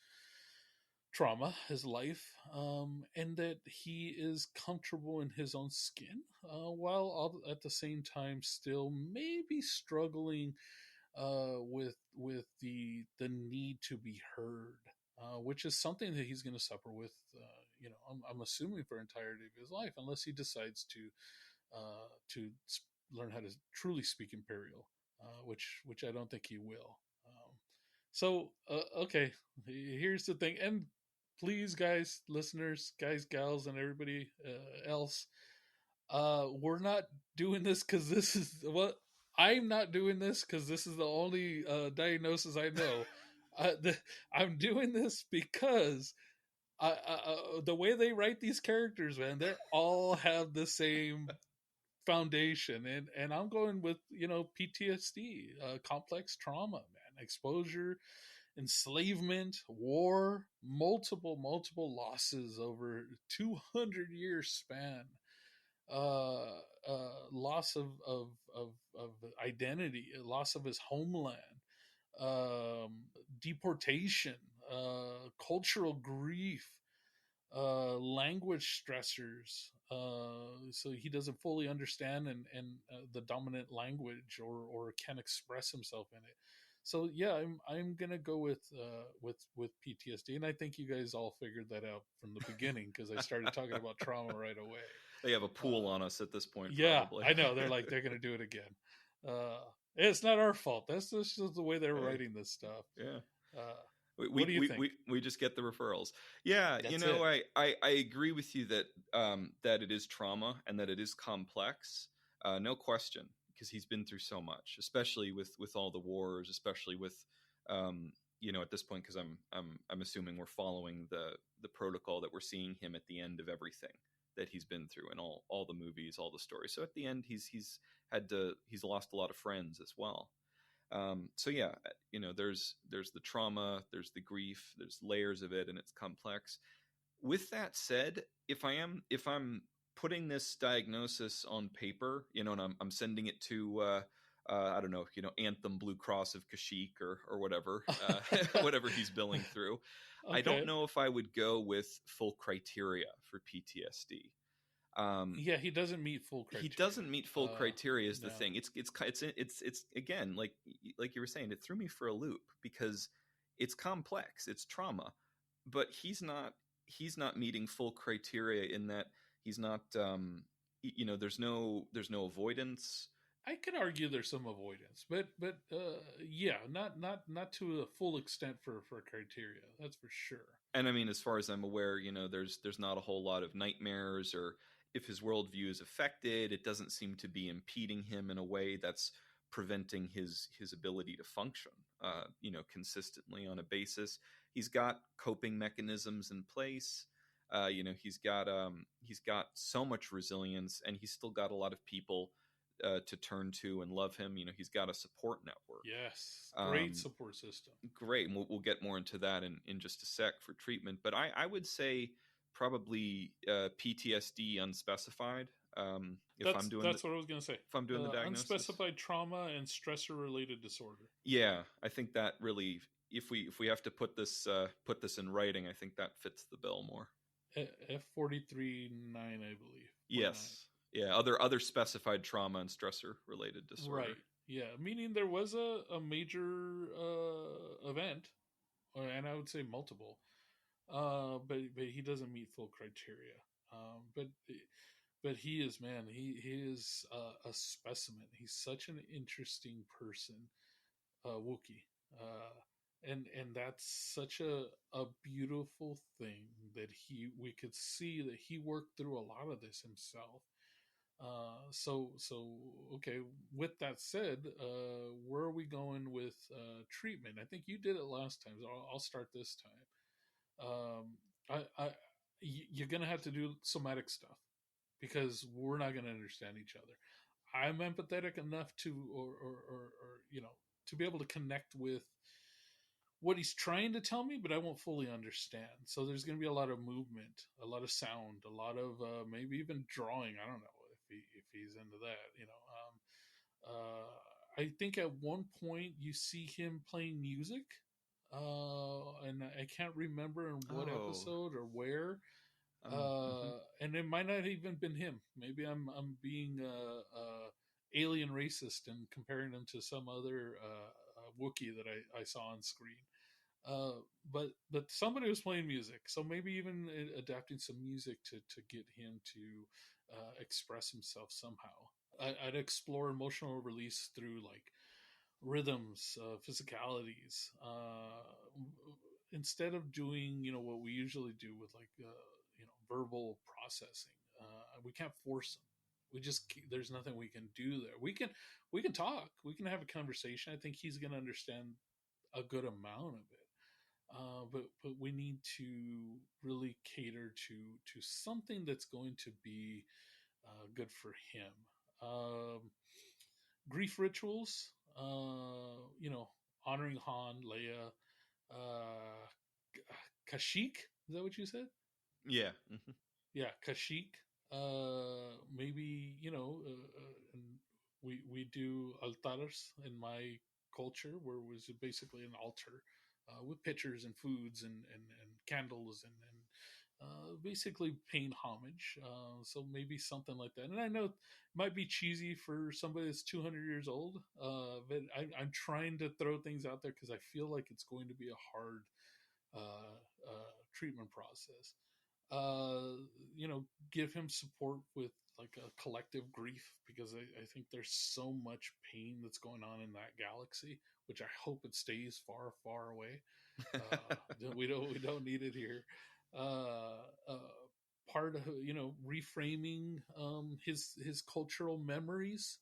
trauma, his life, and that he is comfortable in his own skin, while at the same time still maybe struggling with the need to be heard, which is something that he's going to suffer with. I'm assuming for entirety of his life, unless he decides to learn how to truly speak Imperial, which I don't think he will. So, okay, here's the thing. And please, guys, listeners, guys, gals, and everybody else, we're not doing this because this is what I'm not doing this because this is the only diagnosis I know. I'm doing this because the way they write these characters, man, they all have the same foundation, and I'm going with PTSD, complex trauma, man, exposure, enslavement, war, multiple losses over 200-year span, uh, loss of identity, loss of his homeland, deportation, cultural grief, language stressors. So he doesn't fully understand and the dominant language or can express himself in it. So yeah, I'm gonna go with PTSD, and I think you guys all figured that out from the beginning because I started talking about trauma right away. They have a pool on us at this point, Yeah, probably. I know they're gonna do it again. Uh, it's not our fault. That's just the way they're Hey, writing this stuff. yeah. Uh, we, what we, do you we, think? we we just get the referrals. Yeah, That's it. I agree with you that that it is trauma and that it is complex. No question, because he's been through so much, especially with all the wars, especially with at this point, because I'm assuming we're following the protocol that we're seeing him at the end of everything that he's been through and all the movies, all the stories. So at the end, he's lost a lot of friends as well. So yeah, there's the trauma, there's the grief, there's layers of it, and it's complex. With that said, if I'm putting this diagnosis on paper, and I'm sending it to I don't know, Anthem Blue Cross of Kashyyyk or whatever, whatever he's billing through. I don't Okay. know if I would go with full criteria for PTSD. Um, Yeah, he doesn't meet full he criteria. doesn't meet full criteria is the No. thing. It's again, like you were saying, it threw me for a loop because it's complex, it's trauma, but he's not meeting full criteria in that he's not there's no avoidance. I could argue there's some avoidance, but yeah, not to a full extent for criteria. That's for sure. And I mean, as far as I'm aware, there's not a whole lot of nightmares, or if his worldview is affected, it doesn't seem to be impeding him in a way that's preventing his ability to function, consistently on a basis. He's got coping mechanisms in place. He's got so much resilience, and he's still got a lot of people to turn to and love him. He's got a support network. Yes, great Um, support system. Great, and we'll get more into that in just a sec for treatment. But I would say probably PTSD unspecified. If I'm doing That's what I was gonna say. the diagnosis, Unspecified trauma and stressor related disorder. yeah, I think that really, if we have to put this in writing, I think that fits the bill more. F43-9, I believe. Yes, yeah, other specified trauma and stressor related Right. disorder. Yeah, meaning there was a major event, and I would say multiple, but he doesn't meet full criteria. But he is, man, he is a specimen. He's such an interesting person, Wookie, and that's such a beautiful thing that we could see that he worked through a lot of this himself. So okay. With that said, where are we going with treatment? I think you did it last time, so I'll start this time. You're gonna have to do somatic stuff because we're not gonna understand each other. I'm empathetic enough to, or to be able to connect with what he's trying to tell me, but I won't fully understand. So there's going to be a lot of movement, a lot of sound, a lot of maybe even drawing. I don't know if he's into that. I think at one point you see him playing music, and I can't remember in what Oh, episode or where. mhm. And it might not even been him. Maybe I'm being alien racist and comparing him to some other Wookiee that I saw on screen. Uh, but somebody was playing music, so maybe even adapting some music to get him to express himself somehow. I'd explore emotional release through like rhythms, physicalities. Instead of doing, what we usually do with like, verbal processing, we can't force them. We just there's nothing we can do there. We can talk. We can have a conversation. I think he's going to understand a good amount of it. But we need to really cater to something that's going to be good for him. Um, Grief rituals, honoring Han, Leia, uh, Kashyyyk. Is that what you said? Yeah. Hmm. Yeah, Kashyyyk. Maybe and we do altares in my culture, where it was basically an altar with pictures and foods and candles and basically paying homage. So maybe something like that. And I know it might be cheesy for somebody that's 200 years old, but I'm trying to throw things out there because I feel like it's going to be a hard treatment process. uh, Give him support with like a collective grief, because I think there's so much pain that's going on in that galaxy, which I hope it stays far, far away. We don't need it here. Uh, uh, Part of reframing his cultural memories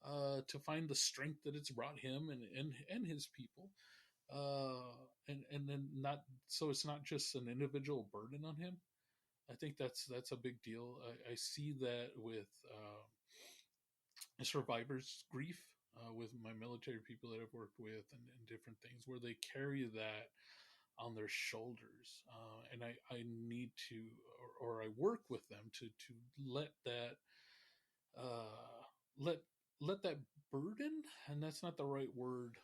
to find the strength that it's brought him and his people, and then not so it's not just an individual burden on him. I think that's a big deal. I see that with survivors' grief, with my military people that I've worked with, and different things where they carry that on their shoulders, and I need to, or I work with them to let that uh, let let that burden, and that's not the right word,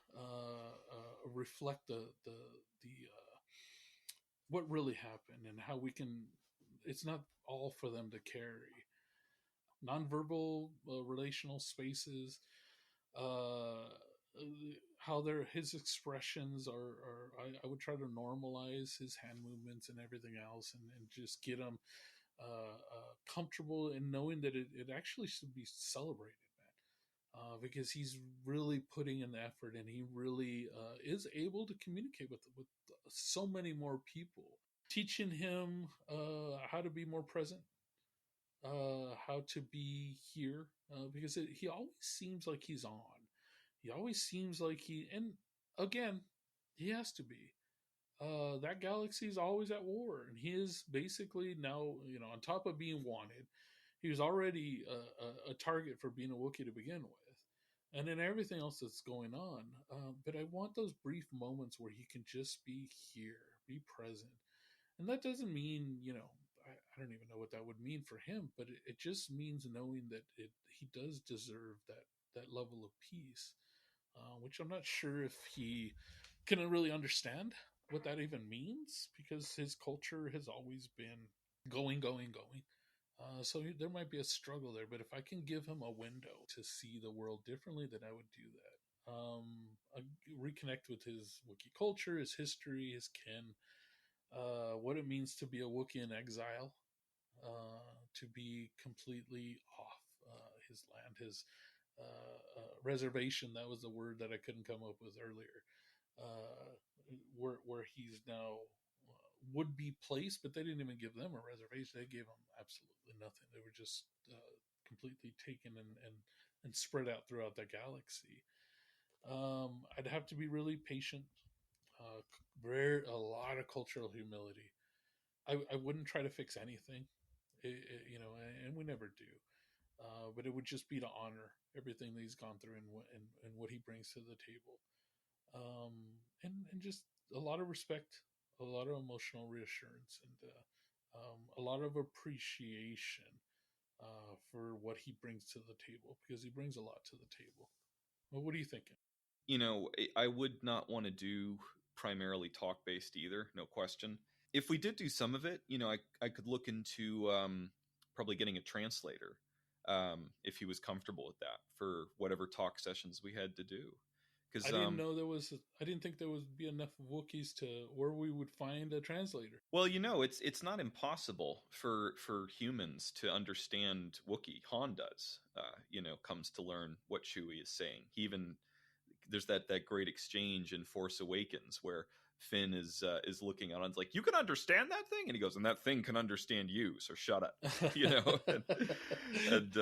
reflect the what really happened and how we can. It's not all for them to carry. Nonverbal relational spaces, uh, how his expressions are I would try to normalize his hand movements and everything else, and just get him comfortable in knowing that it actually should be celebrated, man. Because he's really putting in the effort, and he really is able to communicate with so many more people. Teaching him how to be more present, how to be here, because he always seems like he's on. He always seems like and again, he has to be. That galaxy is always at war, and he is basically now, on top of being wanted, he was already a target for being a Wookiee to begin with, and then everything else that's going on. But I want those brief moments where he can just be here, be present, and that doesn't mean, I don't even know what that would mean for him, but it just means knowing that he does deserve that level of peace, which I'm not sure if he can really understand what that even means, because his culture has always been going, going, going. So there might be a struggle there, but if I can give him a window to see the world differently, then I would do that. I reconnect with his Wookiee culture, his history, his kin, what it means to be a Wookiee in exile, to be completely off his land, his reservation. That was the word that I couldn't come up with earlier. Where he's now would be placed, but they didn't even give them a reservation. They gave them absolutely nothing. They were just completely taken and spread out throughout the galaxy. I'd have to be really patient. A lot of cultural humility. I wouldn't try to fix anything, and we never do. But it would just be to honor everything that he's gone through, and what he brings to the table, and just a lot of respect, a lot of emotional reassurance, and a lot of appreciation for what he brings to the table, because he brings a lot to the table. Well, what are you thinking? I would not want to do primarily talk based either, no question. If we did do some of it, I could look into probably getting a translator, if he was comfortable with that for whatever talk sessions we had to do. I Because didn't know there was. I didn't think there would be enough Wookiees to where we would find a translator. well, it's not impossible for humans to understand Wookiee. Han does, comes to learn what Chewie is saying. He even there's that great exchange in Force Awakens where Finn is looking out and it's like, you can understand that thing, and he goes, and that thing can understand you, so shut up. And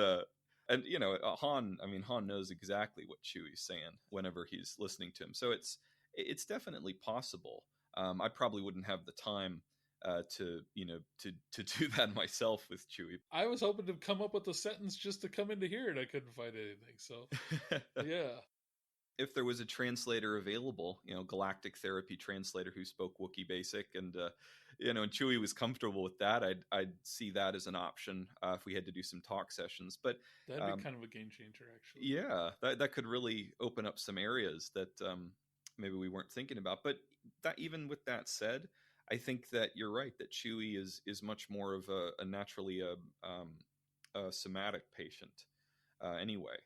and Han, I mean, Han knows exactly what Chewie's saying whenever he's listening to him, so it's definitely possible. I probably wouldn't have the time to do that myself with Chewie. I was hoping to come up with a sentence just to come into here, and I couldn't find anything. So, yeah. If there was a translator available, galactic therapy translator who spoke Wookiee Basic, and and Chewie was comfortable with that, I'd see that as an option if we had to do some talk sessions. But that'd be kind of a game changer, actually. Yeah, that could really open up some areas that maybe we weren't thinking about. But that, even with that said, I think that you're right that Chewie is much more of a naturally a somatic patient anyway.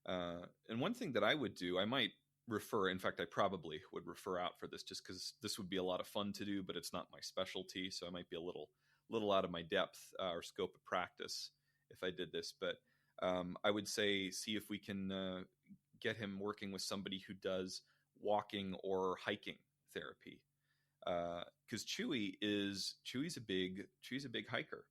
And one thing that I would do, I might refer, in fact, I probably would refer out for this just because this would be a lot of fun to do, but it's not my specialty. So I might be a little out of my depth or scope of practice if I did this. But I would say, see if we can get him working with somebody who does walking or hiking therapy. Because Chewie's a big hiker.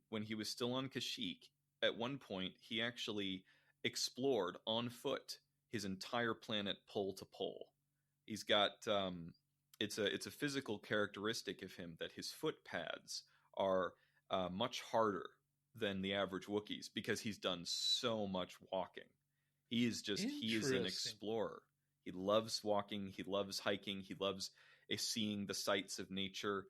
When he was still on Kashyyyk, at one point he actually explored on foot his entire planet pole to pole. He's got it's a physical characteristic of him that his foot pads are much harder than the average Wookiees because he's done so much walking. He is an explorer. He loves walking. He loves hiking. He loves seeing the sights of nature.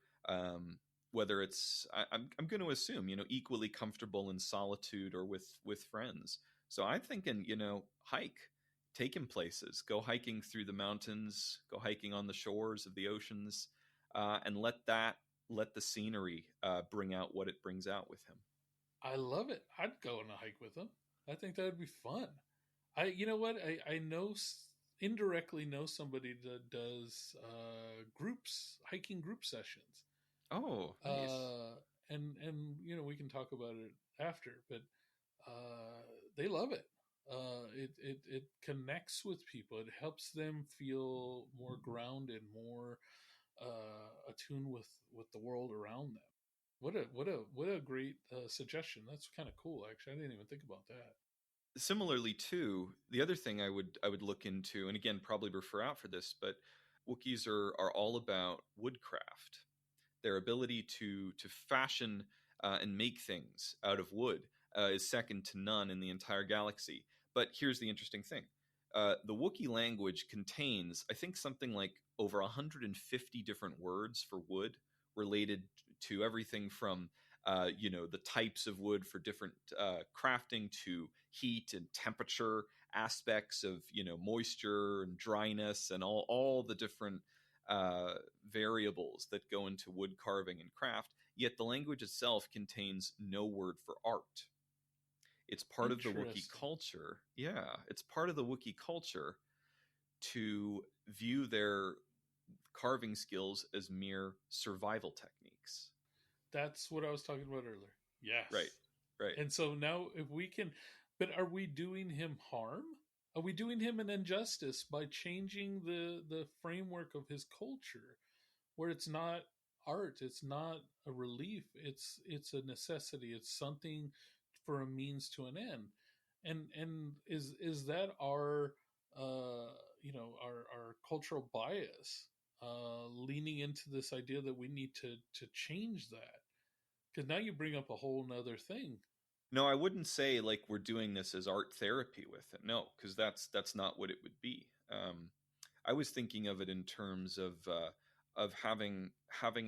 Whether it's, I'm going to assume, equally comfortable in solitude or with friends. So I'm thinking, hike, take him places, go hiking through the mountains, go hiking on the shores of the oceans, and let the scenery bring out what it brings out with him. I love it. I'd go on a hike with him. I think that would be fun. You know what? I indirectly know somebody that does hiking group sessions. Oh, nice. And we can talk about it after, but they love it. It connects with people. It helps them feel more grounded, more attuned with the world around them. What a great suggestion. That's kind of cool. Actually, I didn't even think about that. Similarly, too, the other thing I would look into, and again, probably refer out for this, but Wookiees are all about woodcraft. Their ability to fashion and make things out of wood is second to none in the entire galaxy. But here's the interesting thing. The Wookiee language contains, I think, something like over 150 different words for wood related to everything from, the types of wood for different crafting to heat and temperature aspects of, moisture and dryness and all the different variables that go into wood carving and craft. Yet the language itself contains no word for art. It's part of the Wookiee culture. Yeah, it's part of the Wookiee culture to view their carving skills as mere survival techniques. That's what I was talking about earlier. Yes. Right. And so now if we can, but are we doing him harm? Are we doing him an injustice by changing the framework of his culture where it's not art, it's not a relief, it's a necessity, it's something for a means to an end. And is that our our cultural bias leaning into this idea that we need to change that? Because now you bring up a whole nother thing. No, I wouldn't say like we're doing this as art therapy with it. No, because that's not what it would be. I was thinking of it in terms of having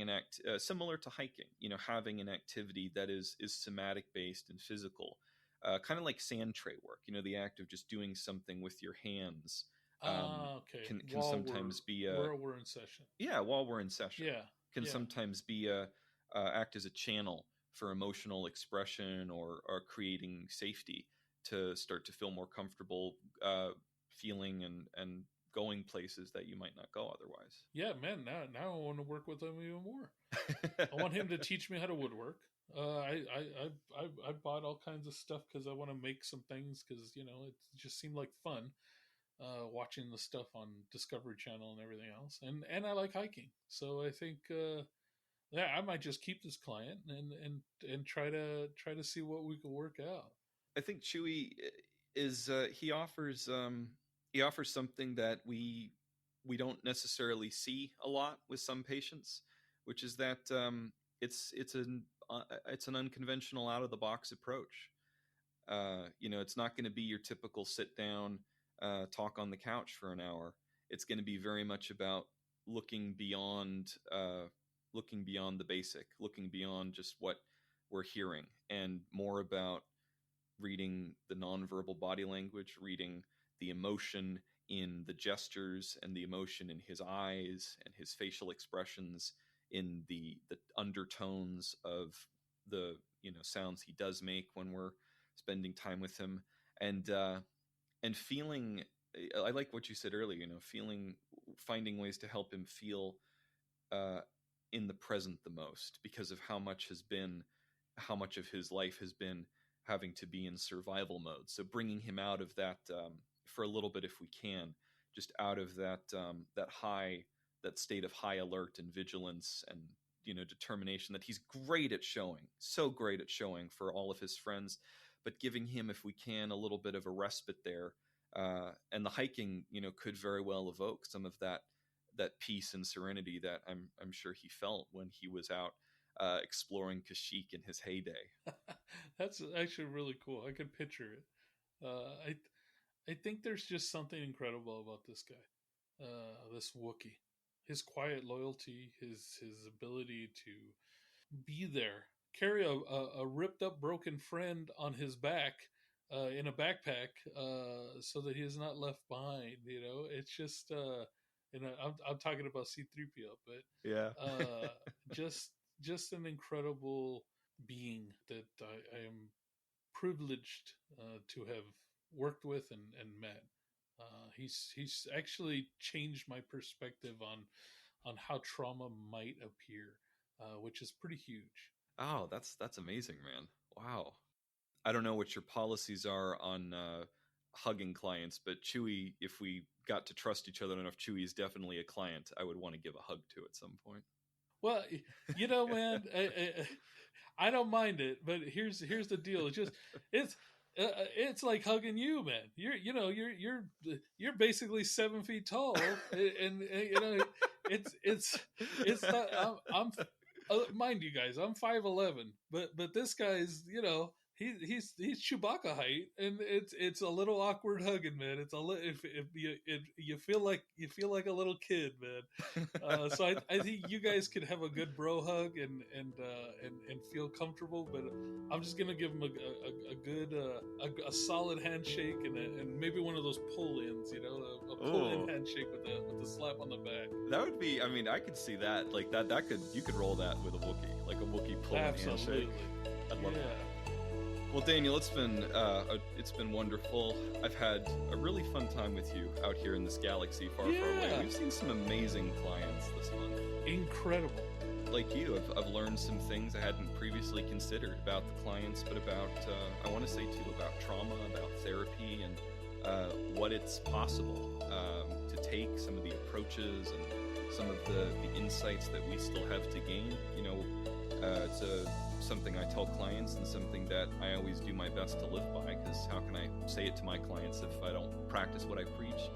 an act similar to hiking. Having an activity that is somatic based and physical, kind of like sand tray work. The act of just doing something with your hands. Okay. Can sometimes be while we're in session. Yeah, while we're in session. Yeah. Can sometimes be act as a channel for emotional expression or creating safety to start to feel more comfortable feeling and going places that you might not go otherwise. Yeah, man. Now I want to work with him even more. I want him to teach me how to woodwork. I bought all kinds of stuff because I want to make some things because it just seemed like fun. watching the stuff on Discovery Channel and everything else, and I like hiking. So I think yeah, I might just keep this client and try to see what we can work out. I think Chewy is he offers something that we don't necessarily see a lot with some patients, which is that it's an unconventional, out of the box approach. It's not going to be your typical sit down, talk on the couch for an hour. It's going to be very much about looking beyond the basic, looking beyond just what we're hearing, and more about reading the nonverbal body language, reading the emotion in the gestures and the emotion in his eyes and his facial expressions, in the undertones of the sounds he does make when we're spending time with him, and feeling. I like what you said earlier. Finding ways to help him feel in the present the most, because of how much of his life has been having to be in survival mode. So bringing him out of that for a little bit, if we can, just out of that state of high alert and vigilance and determination that he's great at showing, so great at showing for all of his friends, but giving him, if we can, a little bit of a respite there. And the hiking, could very well evoke some of that peace and serenity that I'm sure he felt when he was out exploring Kashyyyk in his heyday. That's actually really cool. I can picture it. I think there's just something incredible about this guy, this Wookiee. His quiet loyalty, his ability to be there, carry a ripped up, broken friend on his back in a backpack, so that he is not left behind. It's just, I'm talking about C-3PO, but yeah, just an incredible being that I am privileged to have worked with and met. He's actually changed my perspective on how trauma might appear, which is pretty huge. Oh, that's amazing, man. Wow. I don't know what your policies are on hugging clients, but Chewy, if we got to trust each other enough, Chewy is definitely a client I would want to give a hug to at some point. Well, man, I don't mind it, but here's the deal. It's like hugging you, man. You're basically 7 feet tall, and it's not. I'm mind you guys, I'm 5'11", but this guy's he's Chewbacca height, and it's a little awkward hugging, man. It's if you feel like a little kid, man. So I think you guys could have a good bro hug and feel comfortable. But I'm just gonna give him a good a solid handshake and maybe one of those pull-ins, a pull-in handshake with the slap on the back. That would be. I mean, I could see that. Like that you could roll that with a Wookiee, like a Wookiee pull-in handshake. I'd love that. Well, Daniel, it's been wonderful. I've had a really fun time with you out here in this galaxy far, far away. We've seen some amazing clients this month. Incredible. Like you, I've learned some things I hadn't previously considered about the clients, but about, I want to say too, about trauma, about therapy, and what it's possible to take, some of the approaches and some of the insights that we still have to gain. It's something I tell clients, and something that I always do my best to live by, because how can I say it to my clients if I don't practice what I preach?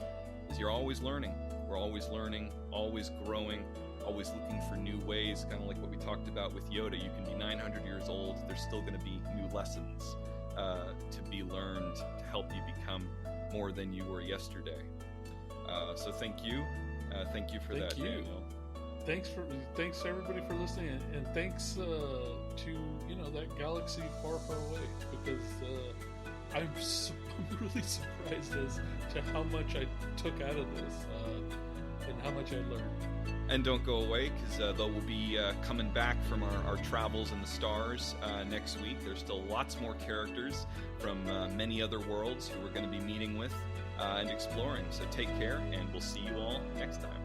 Is you're always learning. We're always learning, always growing, always looking for new ways, kind of like what we talked about with Yoda. You can be 900 years old, there's still going to be new lessons to be learned to help you become more than you were yesterday. So thank you. Thank you for that, Daniel. Thanks everybody for listening, and thanks to that galaxy far, far away, because I'm really surprised as to how much I took out of this and how much I learned. And don't go away, because though we'll be coming back from our travels in the stars next week, there's still lots more characters from many other worlds who we're going to be meeting with and exploring. So take care, and we'll see you all next time.